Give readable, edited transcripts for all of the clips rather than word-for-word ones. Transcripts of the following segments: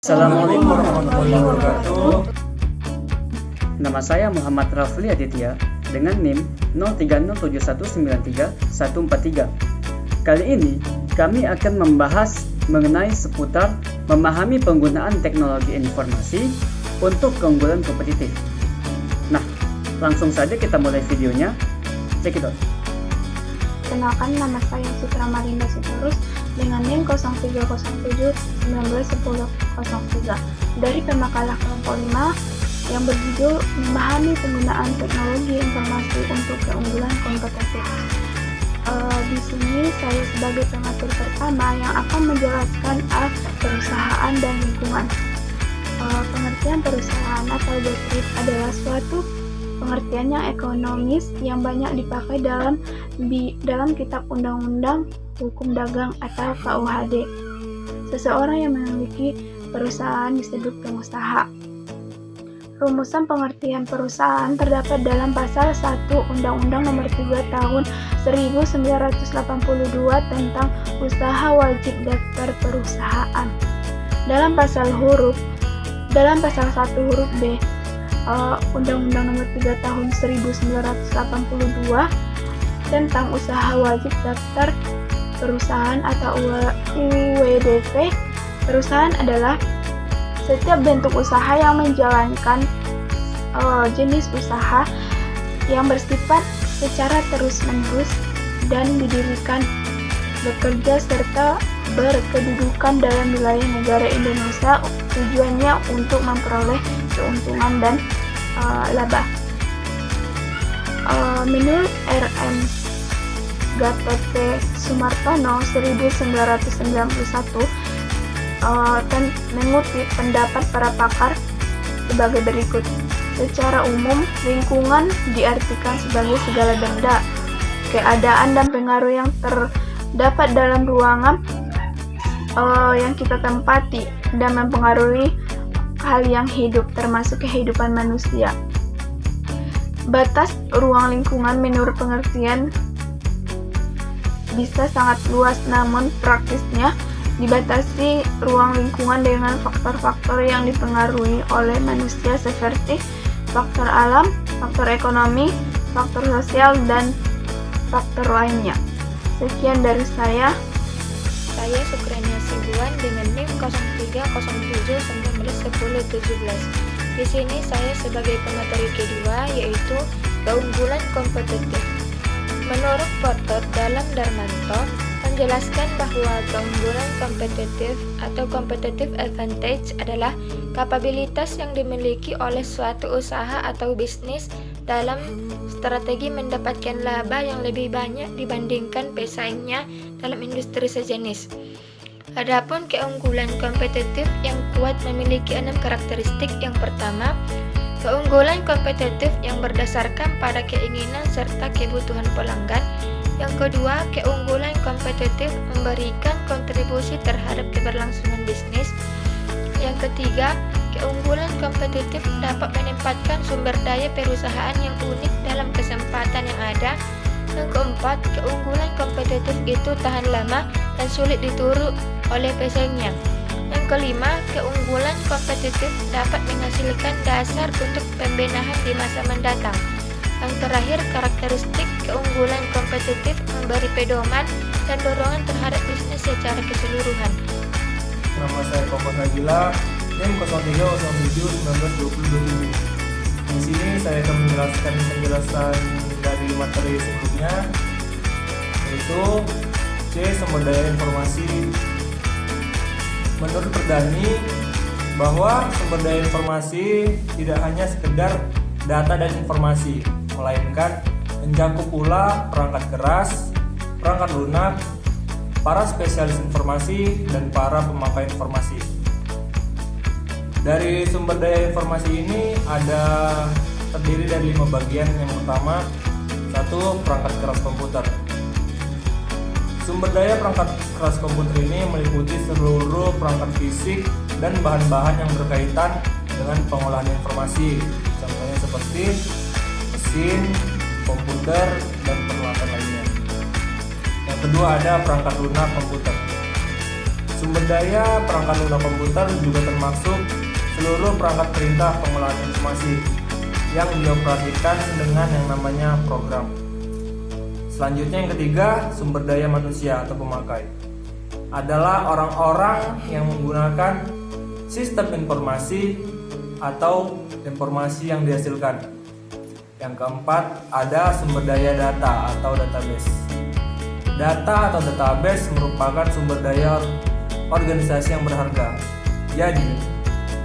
Assalamualaikum warahmatullahi wabarakatuh. Nama saya Muhammad Rafli Aditya dengan NIM 0307193143. Kali ini kami akan membahas mengenai seputar memahami penggunaan teknologi informasi untuk keunggulan kompetitif. Nah, langsung saja kita mulai videonya. Check it out. Kenalkan, nama saya Citra Marinda Sitorus dengan NIM 0307191003 dari pemakalah kelompok 5 yang berjudul memahami penggunaan teknologi informasi untuk keunggulan kompetitif. Di sini saya sebagai pengatur pertama yang akan menjelaskan perusahaan dan lingkungan. Pengertian perusahaan atau BETRIP adalah suatu pengertian yang ekonomis yang banyak dipakai dalam Kitab Undang-Undang Hukum Dagang atau KUHD. Seseorang yang memiliki perusahaan disebut pengusaha. Rumusan pengertian perusahaan terdapat dalam Pasal 1 Undang-Undang Nomor 3 Tahun 1982 tentang Usaha Wajib Daftar Perusahaan. Dalam Pasal 1 huruf B Undang-Undang Nomor 3 Tahun 1982 tentang Usaha Wajib Daftar Perusahaan atau UWDP. Perusahaan adalah setiap bentuk usaha yang menjalankan jenis usaha yang bersifat secara terus-menerus dan didirikan, bekerja serta berkedudukan dalam wilayah negara Indonesia, tujuannya untuk memperoleh keuntungan dan laba. Menurut R.M. Gatot P. Sumartono 1991 mengutip pendapat para pakar sebagai berikut. Secara umum, lingkungan diartikan sebagai segala benda, keadaan dan pengaruh yang terdapat dalam ruangan yang kita tempati dan mempengaruhi hal yang hidup, termasuk kehidupan manusia. Batas ruang lingkungan menurut pengertian bisa sangat luas, namun praktisnya dibatasi ruang lingkungan dengan faktor-faktor yang dipengaruhi oleh manusia seperti faktor alam, faktor ekonomi, faktor sosial, dan faktor lainnya. Sekian dari saya. Saya Sukrania Sibuan dengan NIM 0307191017. Di sini saya sebagai pemateri kedua, yaitu keunggulan kompetitif. Menurut Porter dalam Darmanto menjelaskan bahwa keunggulan kompetitif atau competitive advantage adalah kapabilitas yang dimiliki oleh suatu usaha atau bisnis dalam strategi mendapatkan laba yang lebih banyak dibandingkan pesaingnya dalam industri sejenis. Adapun keunggulan kompetitif yang kuat memiliki 6 karakteristik. Yang pertama, keunggulan kompetitif yang berdasarkan pada keinginan serta kebutuhan pelanggan. Yang kedua, keunggulan kompetitif memberikan kontribusi terhadap keberlangsungan bisnis. Yang ketiga, keunggulan kompetitif dapat menempatkan sumber daya perusahaan yang unik dalam kesempatan yang ada. Yang keempat, keunggulan kompetitif itu tahan lama dan sulit ditiru oleh pesaingnya. Yang kelima, keunggulan kompetitif dapat menghasilkan dasar untuk pembenahan di masa mendatang. Yang terakhir, karakteristik keunggulan kompetitif memberi pedoman dan dorongan terhadap bisnis secara keseluruhan. Nama saya Koko Nabila, NIM 0307192027. Di sini saya akan menjelaskan penjelasan dari materi sebelumnya, yaitu C. Sumber daya informasi. Menurut Perdani, bahwa sumber daya informasi tidak hanya sekedar data dan informasi, melainkan mencakup pula perangkat keras, perangkat lunak, para spesialis informasi, dan para pemakai informasi. Dari sumber daya informasi ini terdiri dari 5 bagian. Yang pertama, 1. Perangkat keras komputer. Sumber daya perangkat keras komputer ini meliputi seluruh perangkat fisik dan bahan-bahan yang berkaitan dengan pengolahan informasi. Contohnya seperti mesin, komputer, dan peralatan lainnya. Yang kedua ada perangkat lunak komputer. Sumber daya perangkat lunak komputer juga termasuk seluruh perangkat perintah pengolahan informasi yang dioperasikan dengan yang namanya program. Selanjutnya yang ketiga, sumber daya manusia atau pemakai adalah orang-orang yang menggunakan sistem informasi atau informasi yang dihasilkan. Yang keempat, ada sumber daya data atau database. Data atau database merupakan sumber daya organisasi yang berharga. Jadi,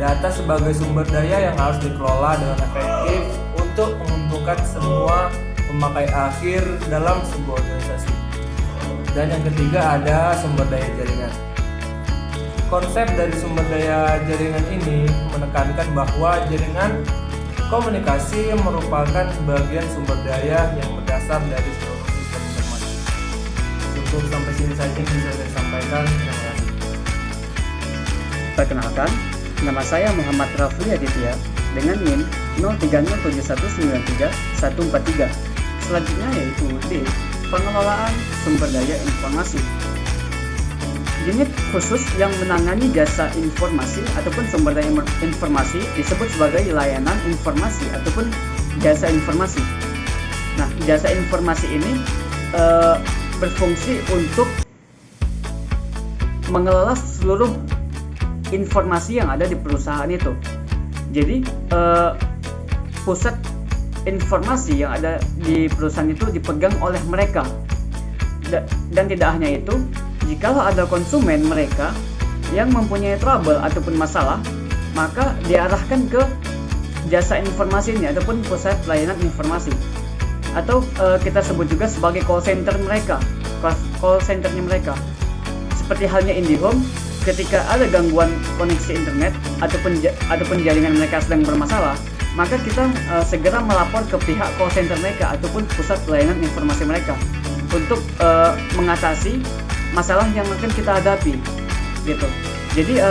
data sebagai sumber daya yang harus dikelola dengan efektif untuk menguntungkan semua pemakai akhir dalam sebuah organisasi. Dan yang ketiga ada sumber daya jaringan. Konsep dari sumber daya jaringan ini menekankan bahwa jaringan komunikasi merupakan bagian sumber daya yang berdasar dari seluruh sistem informasi. Cukup sampai sini saja yang bisa saya sampaikan. Terima kasih. Perkenalkan, nama saya Muhammad Rafli Aditya dengan NIM 0307193143. Selanjutnya yaitu D. Pengelolaan sumber daya informasi. Unit khusus yang menangani jasa informasi ataupun sumber daya informasi disebut sebagai layanan informasi ataupun jasa informasi. Nah, jasa informasi ini berfungsi untuk mengelola seluruh informasi yang ada di perusahaan itu. Jadi pusat informasi yang ada di perusahaan itu dipegang oleh mereka. Dan tidak hanya itu, jikalau ada konsumen mereka yang mempunyai trouble ataupun masalah, maka diarahkan ke jasa informasi ini ataupun pusat pelayanan informasi. Atau kita sebut juga sebagai call center mereka, call centernya mereka. Seperti halnya IndiHome, ketika ada gangguan koneksi internet ataupun jaringan mereka sedang bermasalah, maka kita segera melapor ke pihak call center mereka ataupun pusat pelayanan informasi mereka untuk mengatasi masalah yang akan kita hadapi, gitu. Jadi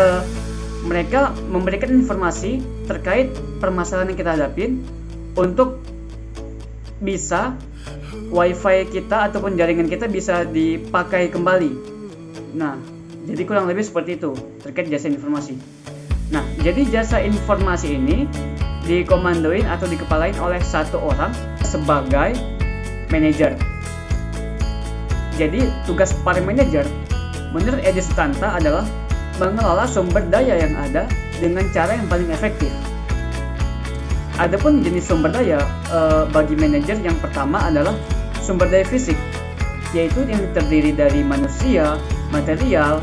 mereka memberikan informasi terkait permasalahan yang kita hadapin untuk bisa wifi kita ataupun jaringan kita bisa dipakai kembali. Nah, jadi kurang lebih seperti itu terkait jasa informasi. Nah, jadi jasa informasi ini dikomandoin atau dikepalain oleh satu orang sebagai manajer. Jadi tugas para manajer menurut Edi Sutanta adalah mengelola sumber daya yang ada dengan cara yang paling efektif. Adapun jenis sumber daya bagi manajer yang pertama adalah sumber daya fisik, yaitu yang terdiri dari manusia, material,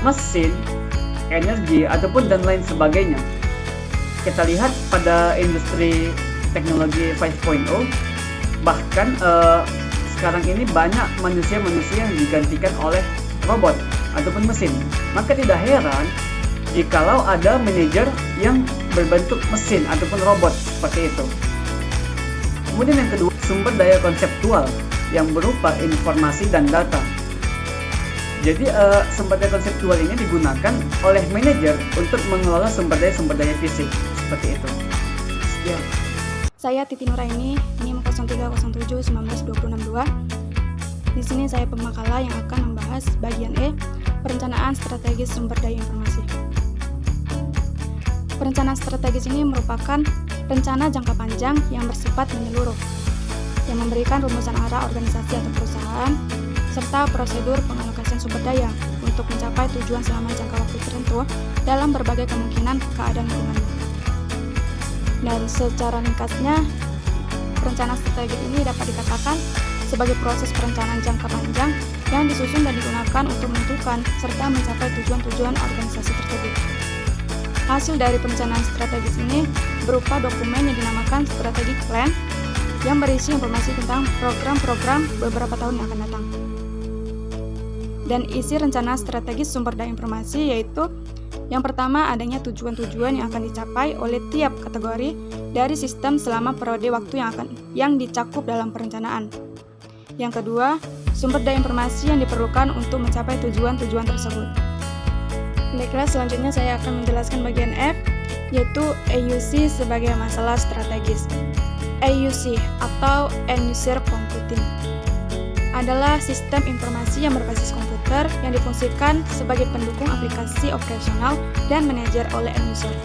mesin, energi ataupun dan lain sebagainya. Kita lihat pada industri teknologi 5.0, bahkan sekarang ini banyak manusia-manusia yang digantikan oleh robot ataupun mesin. Maka tidak heran jikalau ada manajer yang berbentuk mesin ataupun robot seperti itu. Kemudian yang kedua, sumber daya konseptual yang berupa informasi dan data. Jadi sumber daya konseptual ini digunakan oleh manajer untuk mengelola sumber daya fisik seperti itu. Sekian. Saya Titi Nuraini, NIM 0307192062. Di sini saya pemakala yang akan membahas bagian E, perencanaan strategis sumber daya informasi. Perencanaan strategis ini merupakan rencana jangka panjang yang bersifat menyeluruh, yang memberikan rumusan arah organisasi atau perusahaan, serta prosedur pengalokasian sumber daya untuk mencapai tujuan selama jangka waktu tertentu dalam berbagai kemungkinan keadaan lingkungannya. Dan secara ringkasnya, perencanaan strategis ini dapat dikatakan sebagai proses perencanaan jangka panjang yang disusun dan digunakan untuk menentukan serta mencapai tujuan-tujuan organisasi tersebut. Hasil dari perencanaan strategis ini berupa dokumen yang dinamakan Strategic Plan yang berisi informasi tentang program-program beberapa tahun yang akan datang. Dan isi rencana strategis sumber daya informasi yaitu yang pertama, adanya tujuan-tujuan yang akan dicapai oleh tiap kategori dari sistem selama periode waktu yang dicakup dalam perencanaan. Yang kedua, sumber daya informasi yang diperlukan untuk mencapai tujuan-tujuan tersebut. Baiklah, selanjutnya saya akan menjelaskan bagian F, yaitu AUC sebagai masalah strategis. AUC atau End User Computing adalah sistem informasi yang berbasis komputer yang difungsikan sebagai pendukung aplikasi operasional dan manajer oleh end user.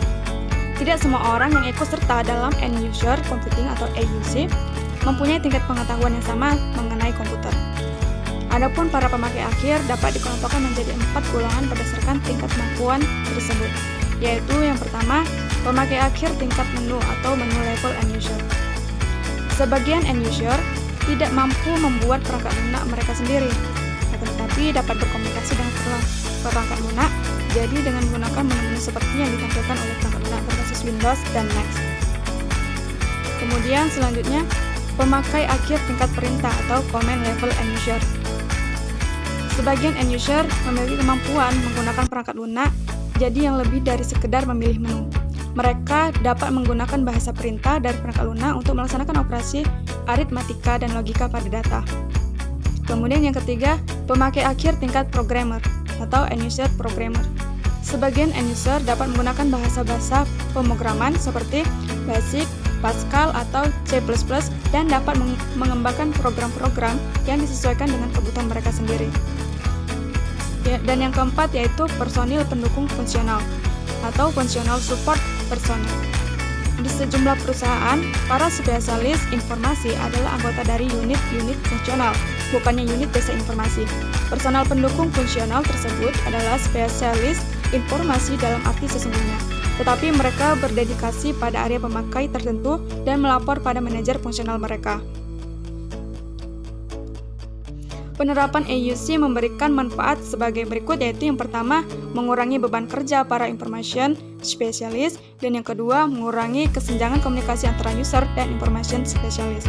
Tidak semua orang yang ikut serta dalam end user computing atau AUC mempunyai tingkat pengetahuan yang sama mengenai komputer. Adapun para pemakai akhir dapat dikelompokkan menjadi 4 golongan berdasarkan tingkat kemampuan tersebut, yaitu yang pertama, pemakai akhir tingkat menu atau menu level end user. Sebagian end user tidak mampu membuat perangkat lunak mereka sendiri, tetapi dapat berkomunikasi dengan perangkat lunak, jadi dengan menggunakan menu-menu seperti yang ditampilkan oleh perangkat lunak berbasis Windows dan Mac. Kemudian selanjutnya, pemakai akhir tingkat perintah atau command level end user. Sebagian end user memiliki kemampuan menggunakan perangkat lunak, jadi yang lebih dari sekedar memilih menu. Mereka dapat menggunakan bahasa perintah dari perangkat lunak untuk melaksanakan operasi aritmatika dan logika pada data. Kemudian yang ketiga, pemakai akhir tingkat programmer atau end user programmer. Sebagian end user dapat menggunakan bahasa-bahasa pemrograman seperti Basic, Pascal atau C++ dan dapat mengembangkan program-program yang disesuaikan dengan kebutuhan mereka sendiri. Dan yang keempat yaitu personil pendukung fungsional atau functional support personel. Di sejumlah perusahaan, para spesialis informasi adalah anggota dari unit-unit fungsional, bukannya unit desa informasi. Personal pendukung fungsional tersebut adalah spesialis informasi dalam arti sesungguhnya, tetapi mereka berdedikasi pada area pemakai tertentu dan melapor pada manajer fungsional mereka. Penerapan AUC memberikan manfaat sebagai berikut, yaitu yang pertama, mengurangi beban kerja para information specialist, dan yang kedua, mengurangi kesenjangan komunikasi antara user dan information specialist.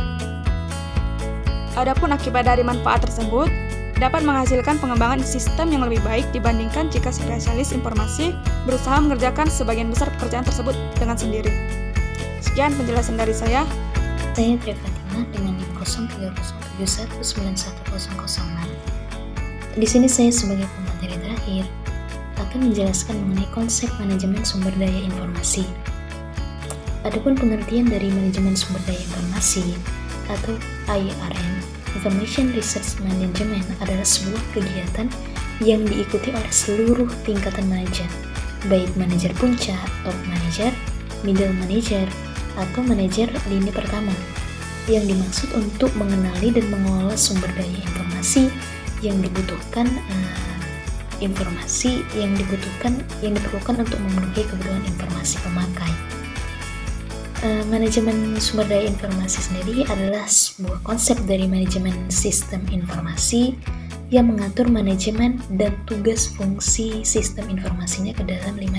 Adapun akibat dari manfaat tersebut, dapat menghasilkan pengembangan sistem yang lebih baik dibandingkan jika spesialis informasi berusaha mengerjakan sebagian besar pekerjaan tersebut dengan sendiri. Sekian penjelasan dari saya. Saya Tri Fatima dengan NIM 0307191006. Di sini saya sebagai pemateri terakhir akan menjelaskan mengenai konsep manajemen sumber daya informasi. Adapun pengertian dari manajemen sumber daya informasi atau IRM, Information Research Management, adalah sebuah kegiatan yang diikuti oleh seluruh tingkatan manajer, baik manajer puncak, top manager, middle manager, atau manajer lini pertama, yang dimaksud untuk mengenali dan mengolah sumber daya informasi yang dibutuhkan, yang diperlukan untuk memenuhi kebutuhan informasi pemakai. Manajemen sumber daya informasi sendiri adalah sebuah konsep dari manajemen sistem informasi yang mengatur manajemen dan tugas fungsi sistem informasinya ke dalam 5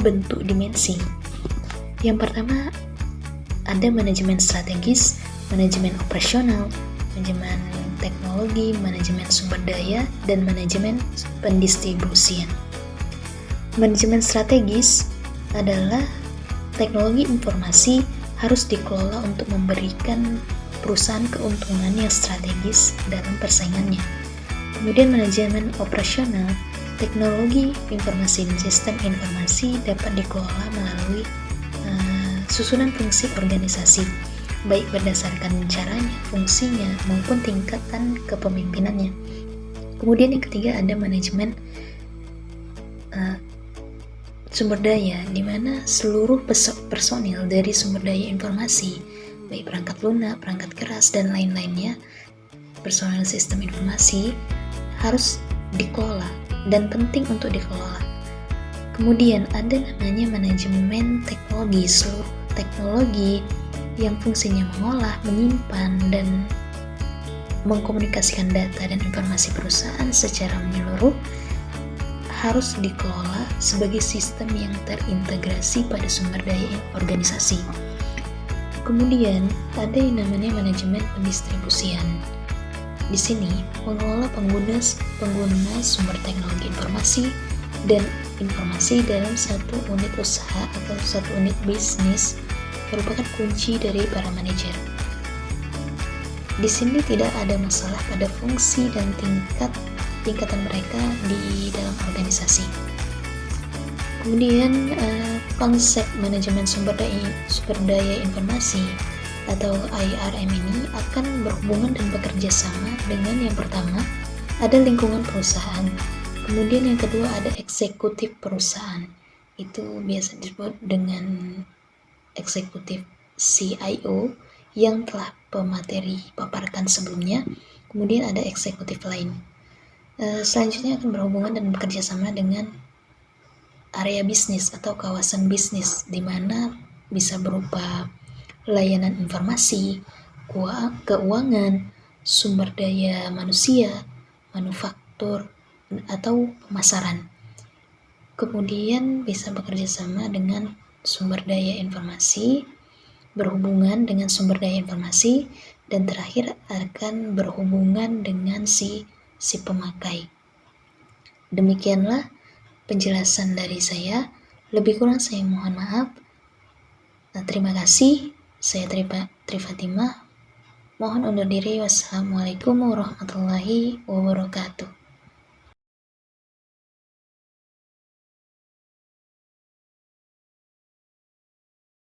bentuk dimensi. Yang pertama, ada manajemen strategis, manajemen operasional, manajemen teknologi, manajemen sumber daya, dan manajemen pendistribusian. Manajemen strategis adalah teknologi informasi harus dikelola untuk memberikan perusahaan keuntungan yang strategis dalam persaingannya. Kemudian manajemen operasional, teknologi informasi dan sistem informasi dapat dikelola melalui susunan fungsi organisasi, baik berdasarkan caranya, fungsinya, maupun tingkatan kepemimpinannya. Kemudian yang ketiga ada manajemen sumber daya, di mana seluruh personil dari sumber daya informasi, baik perangkat lunak, perangkat keras, dan lain-lainnya, personil sistem informasi harus dikelola dan penting untuk dikelola. Kemudian ada namanya manajemen teknologi, seluruh teknologi yang fungsinya mengolah, menyimpan, dan mengkomunikasikan data dan informasi perusahaan secara menyeluruh harus dikelola sebagai sistem yang terintegrasi pada sumber daya organisasi. Kemudian ada yang namanya manajemen pendistribusian. Di sini mengelola pengguna sumber teknologi informasi dan informasi dalam satu unit usaha atau satu unit bisnis merupakan kunci dari para manajer. Di sini tidak ada masalah pada fungsi dan tingkatan mereka di dalam organisasi. Kemudian konsep manajemen sumber daya informasi atau IRM ini akan berhubungan dan bekerja sama dengan yang pertama, ada lingkungan perusahaan. Kemudian yang kedua ada eksekutif perusahaan. Itu biasa disebut dengan eksekutif CIO yang telah pemateri paparkan sebelumnya. Kemudian ada eksekutif lain. Selanjutnya akan berhubungan dan bekerja sama dengan area bisnis atau kawasan bisnis, di mana bisa berupa layanan informasi, keuangan, sumber daya manusia, manufaktur, atau pemasaran. Kemudian bisa bekerja sama dengan sumber daya informasi, berhubungan dengan sumber daya informasi, dan terakhir akan berhubungan dengan si pemakai. Demikianlah penjelasan dari saya. Lebih kurang saya mohon maaf. Terima kasih. Saya Tri Fatimah. Mohon undur diri. Wassalamualaikum warahmatullahi wabarakatuh.